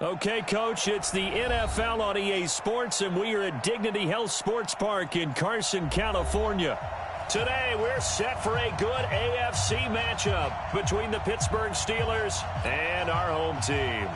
Okay, Coach, it's the NFL on EA Sports, and we are at Dignity Health Sports Park in Carson, California. Today, we're set for a good AFC matchup between the Pittsburgh Steelers and our home team.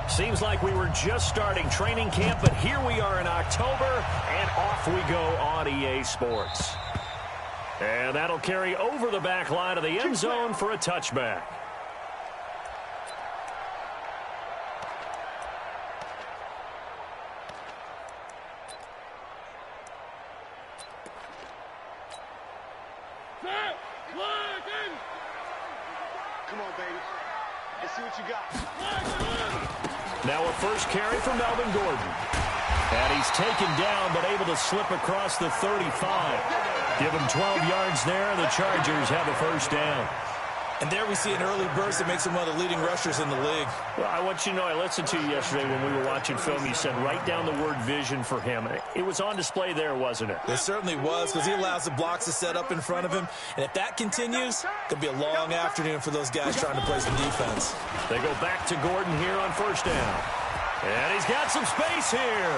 Seems like we were just starting training camp, but here we are in October, and off we go on EA Sports. And that'll carry over the back line of the end zone for a touchback. Come on, baby. Let's see what you got. Now a first carry for Melvin Gordon. And he's taken down, but able to slip across the 35. Give him 12 yards there, and the Chargers have a first down. And there we see an early burst that makes him one of the leading rushers in the league. Well, I want you to know, I listened to you yesterday when we were watching film. You said write down the word vision for him. It was on display there, wasn't it? It certainly was, because he allows the blocks to set up in front of him. And if that continues, it could be a long afternoon for those guys trying to play some defense. They go back to Gordon here on first down. And he's got some space here.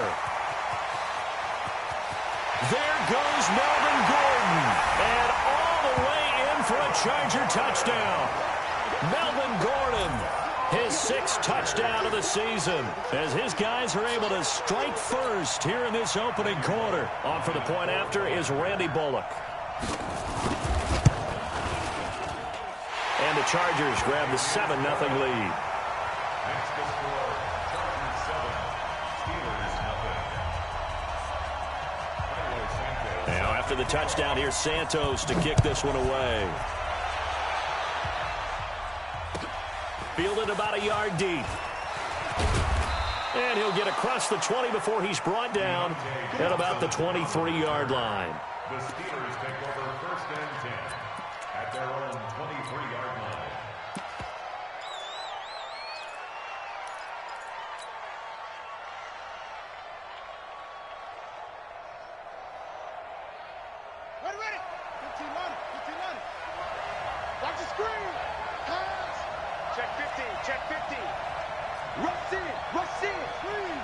There goes Melvin Gordon. And all the way in for a Charger touchdown. Melvin Gordon, his 6th touchdown of the season, as his guys are able to strike first here in this opening quarter. On for the point after is Randy Bullock. And the Chargers grab the 7-0 lead. Now after the touchdown, here's Santos to kick this one away. Fielded about a yard deep. And he'll get across the 20 before he's brought down at about the 23-yard line. The Steelers take over first and 10 at their own 23-yard line. Ready. 15 running. Watch the screen. Pass. Check 50. Rush in. Screen.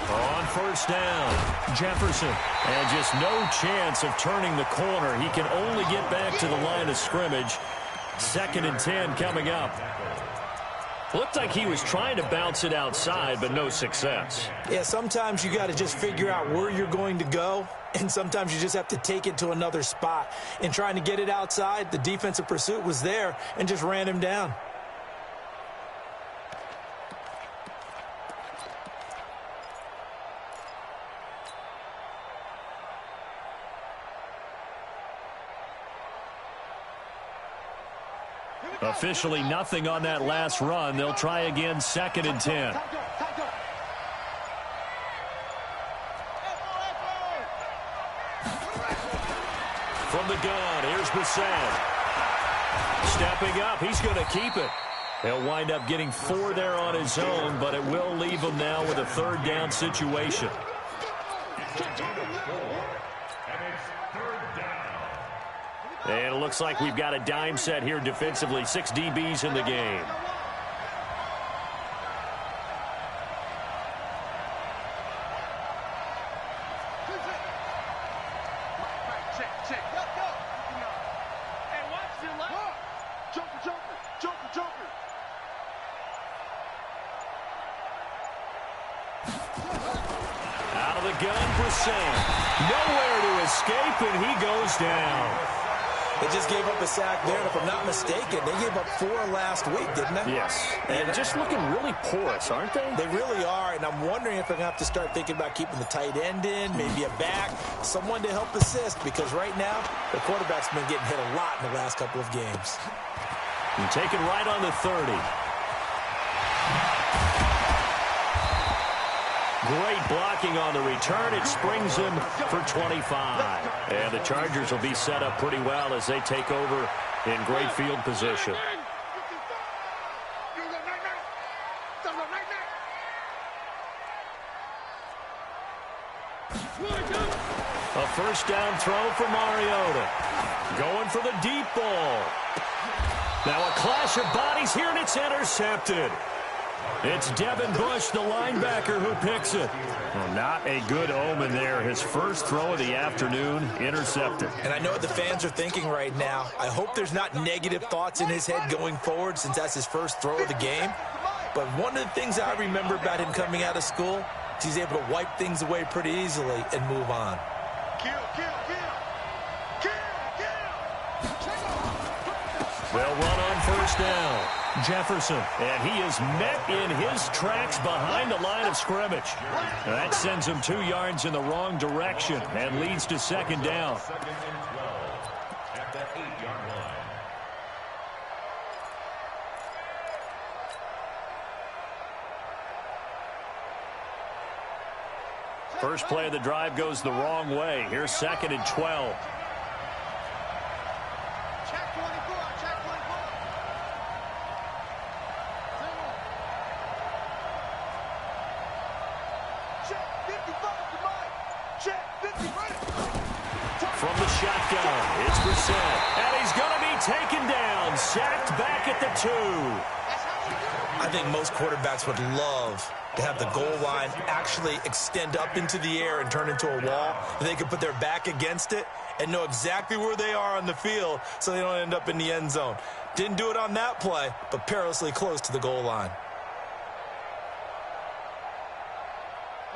On first down, Jefferson. And just no chance of turning the corner. He can only get back to the line of scrimmage. 2nd and 10 coming up. Looked like he was trying to bounce it outside, but no success. Yeah, sometimes you got to just figure out where you're going to go, and sometimes you just have to take it to another spot. In trying to get it outside, the defensive pursuit was there and just ran him down. Officially nothing on that last run. They'll try again, 2nd and 10. From the gun, here's Brissett. Stepping up, he's going to keep it. He'll wind up getting 4 there on his own, but it will leave him now with a 3rd down situation. And it looks like we've got a dime set here defensively. 6 DBs in the game. Check. Hey, watch your left. Joker. Out of the gun, Brissett. Nowhere to escape, and he goes down. They just gave up a sack there, and if I'm not mistaken, they gave up 4 last week, didn't they? Yes. And just looking really porous, aren't they? They really are, and I'm wondering if they're going to have to start thinking about keeping the tight end in, maybe a back, someone to help assist, because right now, the quarterback's been getting hit a lot in the last couple of games. And taken right on the 30. Great blocking on the return. It springs him for 25. And the Chargers will be set up pretty well as they take over in great field position. A first down throw for Mariota. Going for the deep ball. Now a clash of bodies here, and it's intercepted. It's Devin Bush, the linebacker, who picks it. Well, not a good omen there. His first throw of the afternoon, intercepted. And I know what the fans are thinking right now. I hope there's not negative thoughts in his head going forward since that's his first throw of the game. But one of the things I remember about him coming out of school is he's able to wipe things away pretty easily and move on. They'll run on first down. Jefferson, and he is met in his tracks behind the line of scrimmage. That sends him 2 yards in the wrong direction and leads to second down. Second and 12 at the 8-yard line. First play of the drive goes the wrong way. Here's second and 12. From the shotgun, it's Brissett, and he's going to be taken down, sacked back at the 2. I think most quarterbacks would love to have the goal line actually extend up into the air and turn into a wall. They could put their back against it and know exactly where they are on the field so they don't end up in the end zone. Didn't do it on that play, but perilously close to the goal line.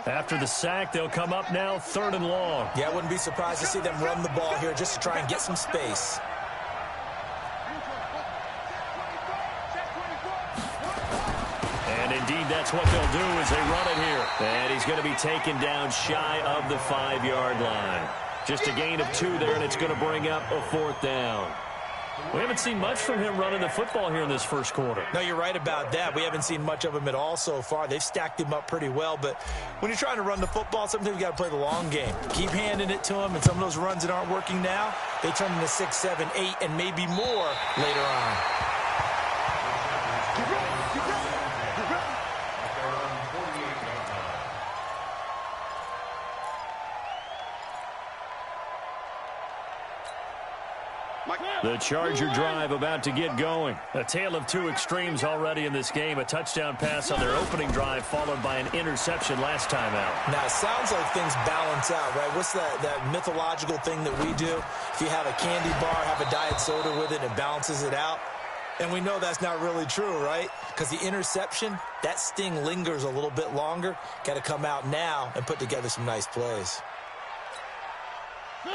After the sack, they'll come up now 3rd and long. Yeah, I wouldn't be surprised to see them run the ball here just to try and get some space. And indeed, that's what they'll do as they run it here. And he's going to be taken down shy of the 5-yard line. Just a gain of 2 there, and it's going to bring up a 4th down. We haven't seen much from him running the football here in this first quarter. No, you're right about that. We haven't seen much of him at all so far. They've stacked him up pretty well, but when you're trying to run the football, sometimes you got to play the long game. Keep handing it to him, and some of those runs that aren't working now, they turn into 6, 7, 8, and maybe more later on. The Charger drive about to get going. A tale of 2 extremes already in this game. A touchdown pass on their opening drive followed by an interception last time out. Now, it sounds like things balance out, right? What's that mythological thing that we do? If you have a candy bar, have a diet soda with it, it balances it out. And we know that's not really true, right? Because the interception, that sting lingers a little bit longer. Got to come out now and put together some nice plays.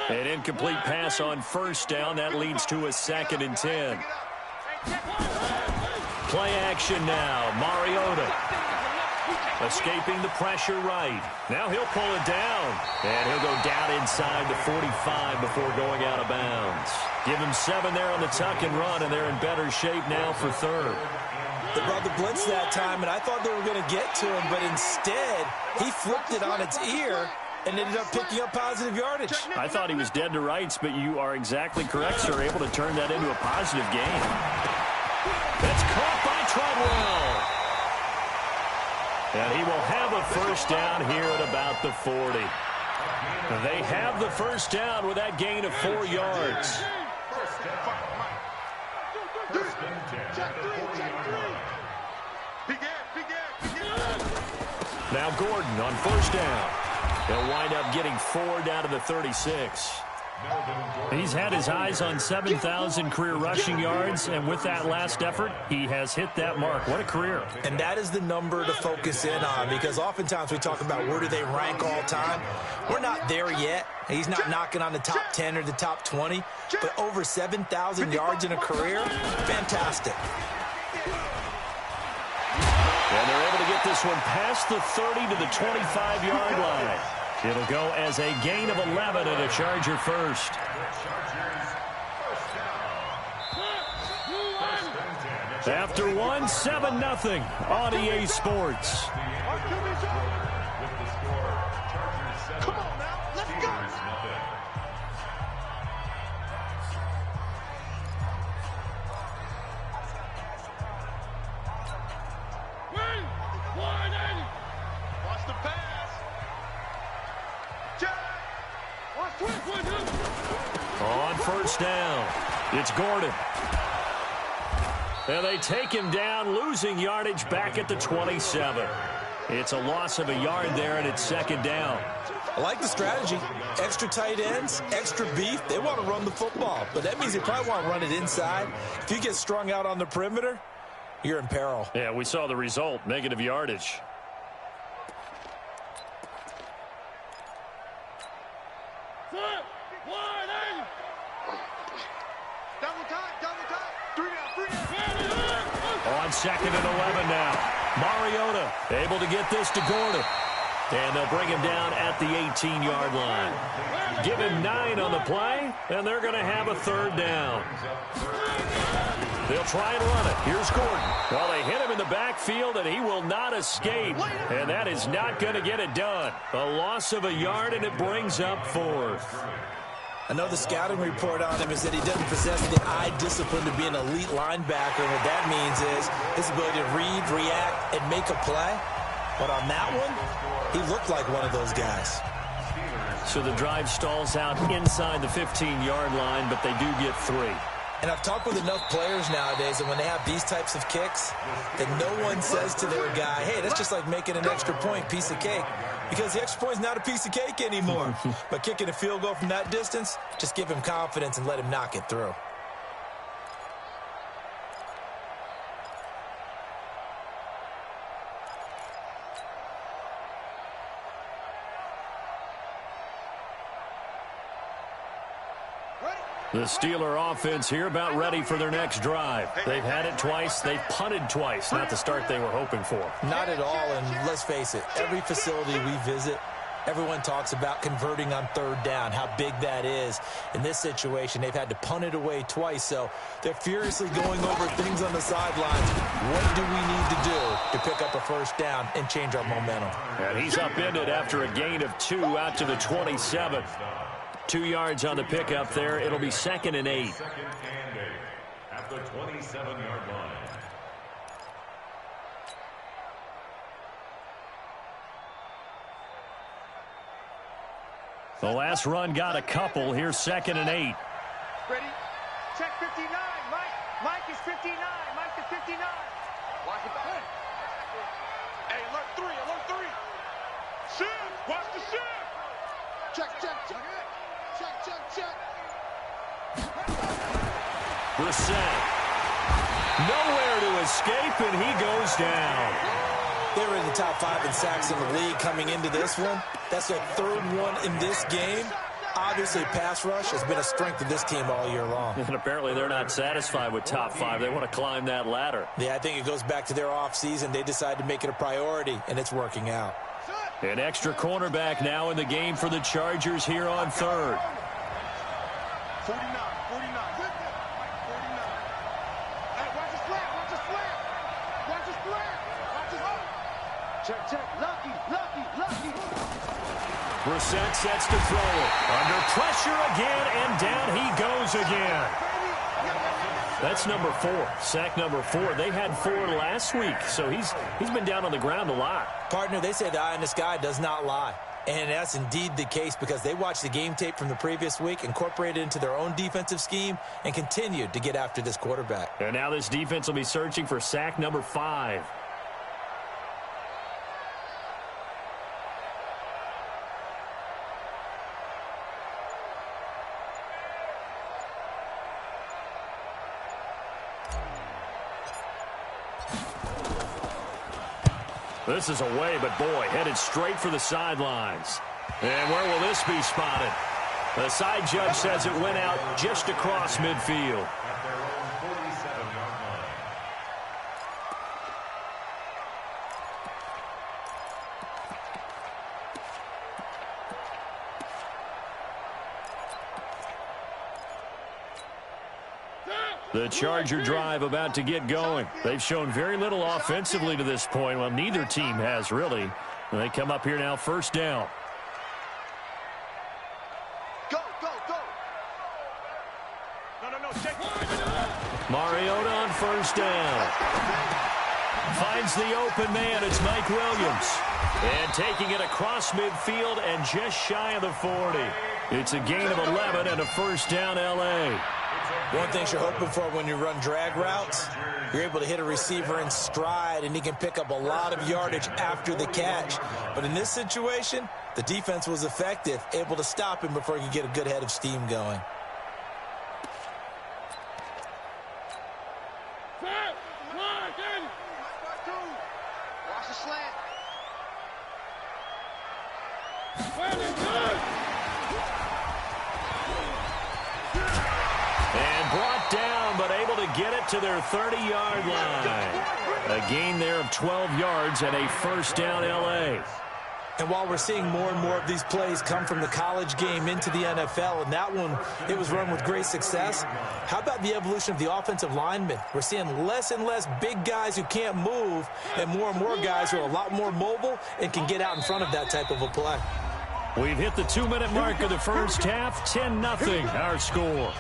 An incomplete pass on first down. That leads to a 2nd and 10. Play action now. Mariota escaping the pressure right. Now he'll pull it down. And he'll go down inside the 45 before going out of bounds. Give him 7 there on the tuck and run, and they're in better shape now for 3rd. They brought the blitz that time, and I thought they were going to get to him, but instead he flipped it on its ear and ended up picking up positive yardage. I thought he was dead to rights, but you are exactly correct, sir. Able to turn that into a positive gain. That's caught by Treadwell. And he will have a first down here at about the 40. They have the first down with that gain of 4 yards. Now Gordon on first down. They'll wind up getting 4 down to the 36. He's had his eyes on 7,000 career rushing yards, and with that last effort, he has hit that mark. What a career. And that is the number to focus in on, because oftentimes we talk about where do they rank all time. We're not there yet. He's not knocking on the top 10 or the top 20, but over 7,000 yards in a career, fantastic. And they're able to get this one past the 30 to the 25-yard line. It'll go as a gain of 11 and a Charger first. After one, 7-0 on EA Sports. first down. It's Gordon. And they take him down, losing yardage back at the 27. It's a loss of a yard there, and it's second down. I like the strategy. Extra tight ends, extra beef. They want to run the football, but that means they probably want to run it inside. If you get strung out on the perimeter, you're in peril. Yeah, we saw the result, negative yardage. On second and 11 now. Mariota able to get this to Gordon. And they'll bring him down at the 18-yard line. Give him 9 on the play, and they're going to have a third down. They'll try and run it. Here's Gordon. Well, they hit him in the backfield, and he will not escape. And that is not going to get it done. A loss of a yard, and it brings up fourth. I know the scouting report on him is that he doesn't possess the eye discipline to be an elite linebacker. What that means is his ability to read, react, and make a play. But on that one, he looked like one of those guys. So the drive stalls out inside the 15-yard line, but they do get 3. And I've talked with enough players nowadays that when they have these types of kicks, that no one says to their guy, hey, that's just like making an extra point, piece of cake. Because the extra point is not a piece of cake anymore. But kicking a field goal from that distance, just give him confidence and let him knock it through. The Steeler offense here about ready for their next drive. They've had it twice. They've punted twice. Not the start they were hoping for. Not at all, and let's face it, every facility we visit, everyone talks about converting on third down, how big that is. In this situation, they've had to punt it away twice, so they're furiously going over things on the sidelines. What do we need to do to pick up a first down and change our momentum? And he's upended after a gain of 2 out to the 27. 2 yards on the pickup there. It'll be 2nd and 8. Second and 8 at the 27-yard line. The last run got a couple. Here's 2nd and 8. Ready? Check 59. Mike is 59. Mike is 59. Watch the back. Hey, alert 3. Alert 3. Shift. Watch the shift. Check, check, check. Check. Brissett. Nowhere to escape, and he goes down. They were in the top 5 in sacks in the league coming into this one. That's their 3rd one in this game. Obviously, pass rush has been a strength of this team all year long. And apparently they're not satisfied with top 5. They want to climb that ladder. Yeah, I think it goes back to their offseason. They decided to make it a priority, and it's working out. An extra cornerback now in the game for the Chargers here on 3rd. 49. Hey, watch the slant. Watch the slant. Check. Lucky. Brissett sets to throw it. Under pressure again, and down he goes again. That's number 4. Sack number 4. They had 4 last week, so he's been down on the ground a lot. Partner, they say the eye in the sky does not lie. And that's indeed the case because they watched the game tape from the previous week, incorporated it into their own defensive scheme, and continued to get after this quarterback. And now this defense will be searching for sack number 5. This is away, but boy, headed straight for the sidelines. And where will this be spotted? The side judge says it went out just across midfield. At their own 47-yard line. The Charger drive about to get going. They've shown very little offensively to this point. Well, neither team has really. And they come up here now, first down. Go. No. Check. Mariota on first down. Finds the open man. It's Mike Williams. And taking it across midfield and just shy of the 40. It's a gain of 11 and a first down, L.A. One thing you're hoping for when you run drag routes, you're able to hit a receiver in stride, and he can pick up a lot of yardage after the catch. But in this situation, the defense was effective, able to stop him before he could get a good head of steam going. Watch the slant. And brought down, but able to get it to their 30-yard line. A gain there of 12 yards and a first down, L.A. And while we're seeing more and more of these plays come from the college game into the NFL, and that one, it was run with great success, how about the evolution of the offensive linemen? We're seeing less and less big guys who can't move and more guys who are a lot more mobile and can get out in front of that type of a play. We've hit the 2-minute mark of the first half, 10-0 our score.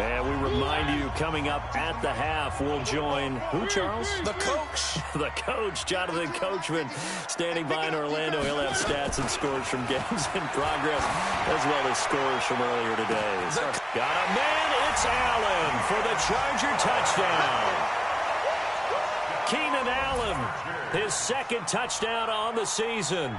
And we remind you, coming up at the half, we'll join who, Charles? The coach. The coach, Jonathan Coachman, standing by in Orlando. He'll have stats and scores from games in progress, as well as scores from earlier today. Got a man, it's Allen for the Charger touchdown. Keenan Allen, his second touchdown on the season.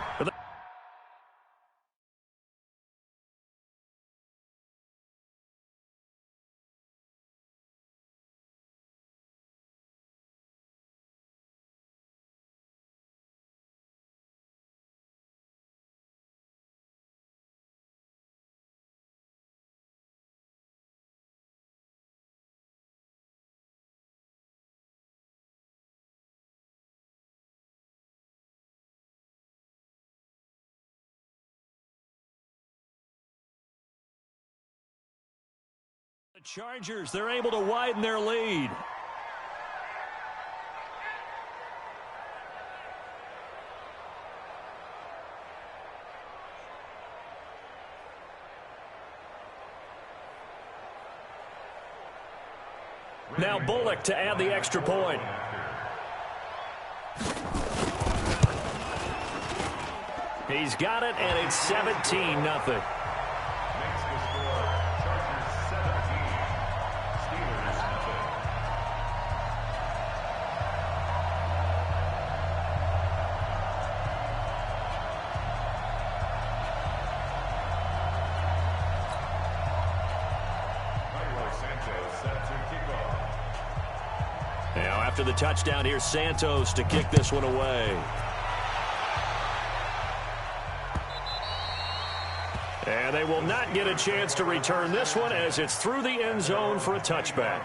The Chargers, they're able to widen their lead. Now Bullock to add the extra point. He's got it, and it's 17-0. Now, after the touchdown, here's Santos to kick this one away. And they will not get a chance to return this one as it's through the end zone for a touchback.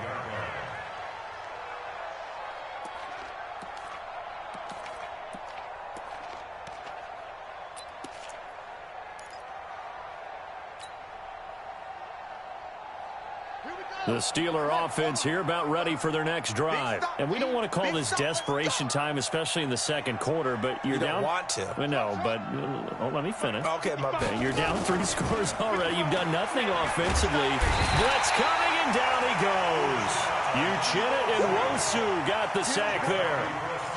The Steeler offense here about ready for their next drive. And we don't want to call this desperation time, especially in the second quarter, but you're down. You don't want to. No, but let me finish. Okay, my bad. You're down 3 scores already. You've done nothing offensively. Blitz coming, and down he goes. Uchenna and Wosu got the sack there.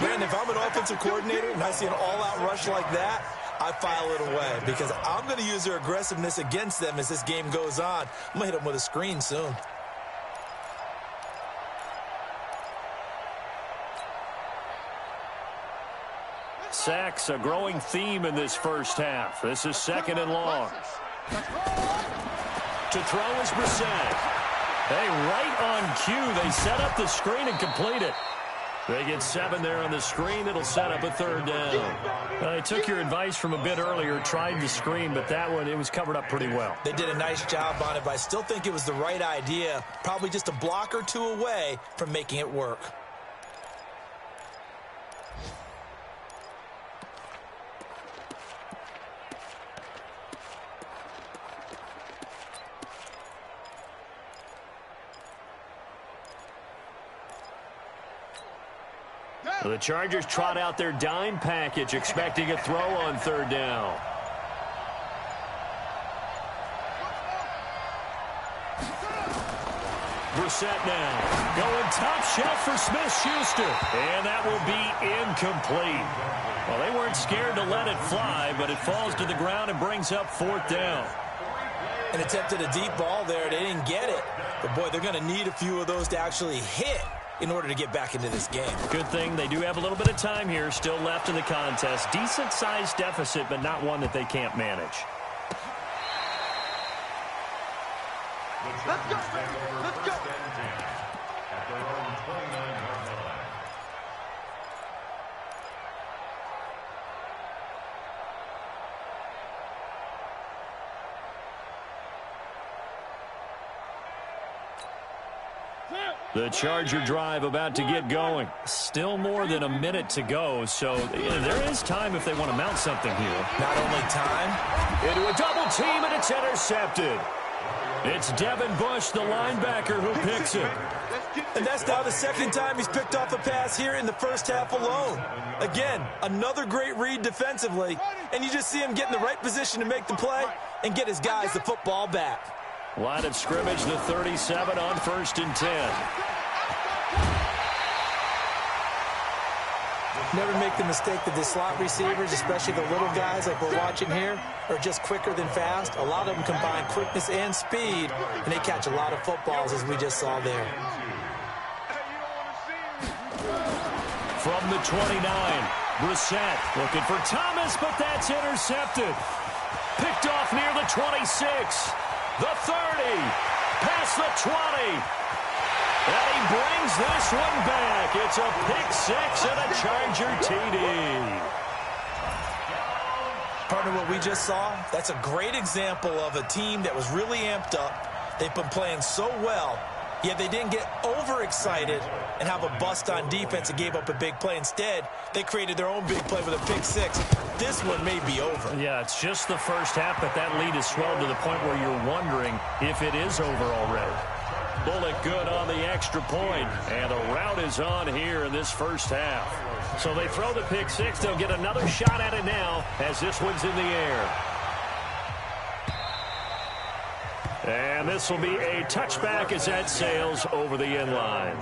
Man, if I'm an offensive coordinator and I see an all-out rush like that, I file it away because I'm going to use their aggressiveness against them as this game goes on. I'm going to hit them with a screen soon. Sacks, a growing theme in this first half. This is second and long. To throw is Brissett. Hey, right on cue, they set up the screen and complete it. They get 7 there on the screen. It'll set up a third down. I took your advice from a bit earlier, tried the screen, but that one, it was covered up pretty well. They did a nice job on it, but I still think it was the right idea. Probably just a block or two away from making it work. The Chargers trot out their dime package, expecting a throw on third down. Brissett now going top shelf for Smith-Schuster. And that will be incomplete. Well, they weren't scared to let it fly, but it falls to the ground and brings up 4th down. And attempted a deep ball there. They didn't get it. But, boy, they're going to need a few of those to actually hit in order to get back into this game. Good thing they do have a little bit of time here still left in the contest. Decent-sized deficit, but not one that they can't manage. Let's go, let's go. At their own 29-yard line. The Charger drive about to get going. Still more than a minute to go, so there is time if they want to mount something here. Not only time. Into a double team, and it's intercepted. It's Devin Bush, the linebacker, who picks it. And that's now the second time he's picked off a pass here in the first half alone. Again, another great read defensively, and you just see him get in the right position to make the play and get his guys the football back. Line of scrimmage, the 37 on 1st and 10. Never make the mistake that the slot receivers, especially the little guys like we're watching here, are just quicker than fast. A lot of them combine quickness and speed, and they catch a lot of footballs, as we just saw there. From the 29, Brissett looking for Thomas, but that's intercepted. Picked off near the 26. The 30, past the 20, and he brings this one back. It's a pick 6 and a Charger TD. Partner, what we just saw, that's a great example of a team that was really amped up. They've been playing so well, yet they didn't get overexcited and have a bust on defense and gave up a big play. Instead, they created their own big play with a pick 6. This one may be over. Yeah, it's just the first half, but that lead has swelled to the point where you're wondering if it is over already. Bullock good on the extra point, and the route is on here in this first half. So they throw the pick 6. They'll get another shot at it now as this one's in the air. And this will be a touchback as that sails over the end line.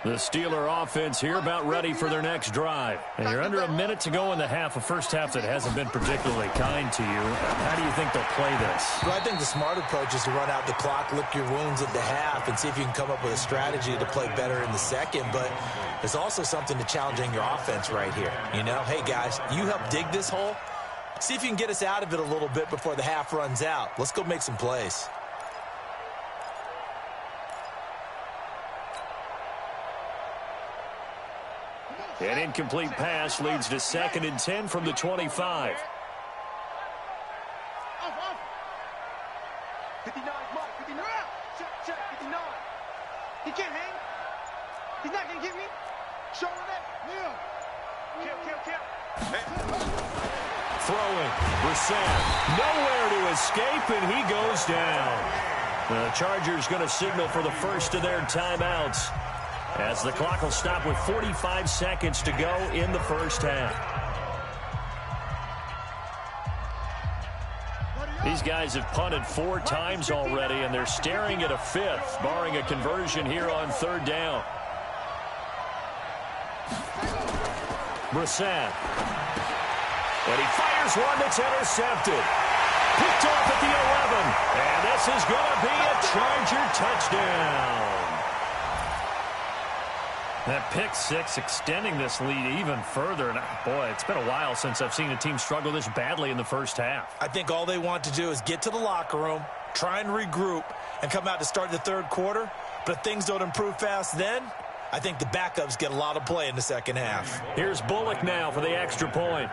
The Steeler offense here about ready for their next drive. And you're under a minute to go in the half, a first half that hasn't been particularly kind to you. How do you think they'll play this? Well, I think the smart approach is to run out the clock, lick your wounds at the half, and see if you can come up with a strategy to play better in the second. But there's also something to challenging your offense right here. You know, hey, guys, you help dig this hole. See if you can get us out of it a little bit before the half runs out. Let's go make some plays. An incomplete pass leads to 2nd and 10 from the 25. 59, Mike, 59. Check, 59. He can't hang. He's not going to get me. Show him that. Yeah. Kill. Throwing. Brissett. Nowhere to escape, and he goes down. The Chargers going to signal for the first of their timeouts, as the clock will stop with 45 seconds to go in the first half. These guys have punted 4 times already, and they're staring at a 5th, barring a conversion here on 3rd down. Brissett. And he fires one that's intercepted. Picked off at the 11. And this is going to be a Charger touchdown. That pick 6 extending this lead even further. And boy, it's been a while since I've seen a team struggle this badly in the first half. I think all they want to do is get to the locker room, try and regroup, and come out to start the 3rd quarter. But if things don't improve fast then, I think the backups get a lot of play in the second half. Here's Bullock now for the extra point.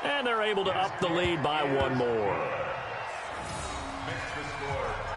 And they're able to up the lead by 1 more. Makes the score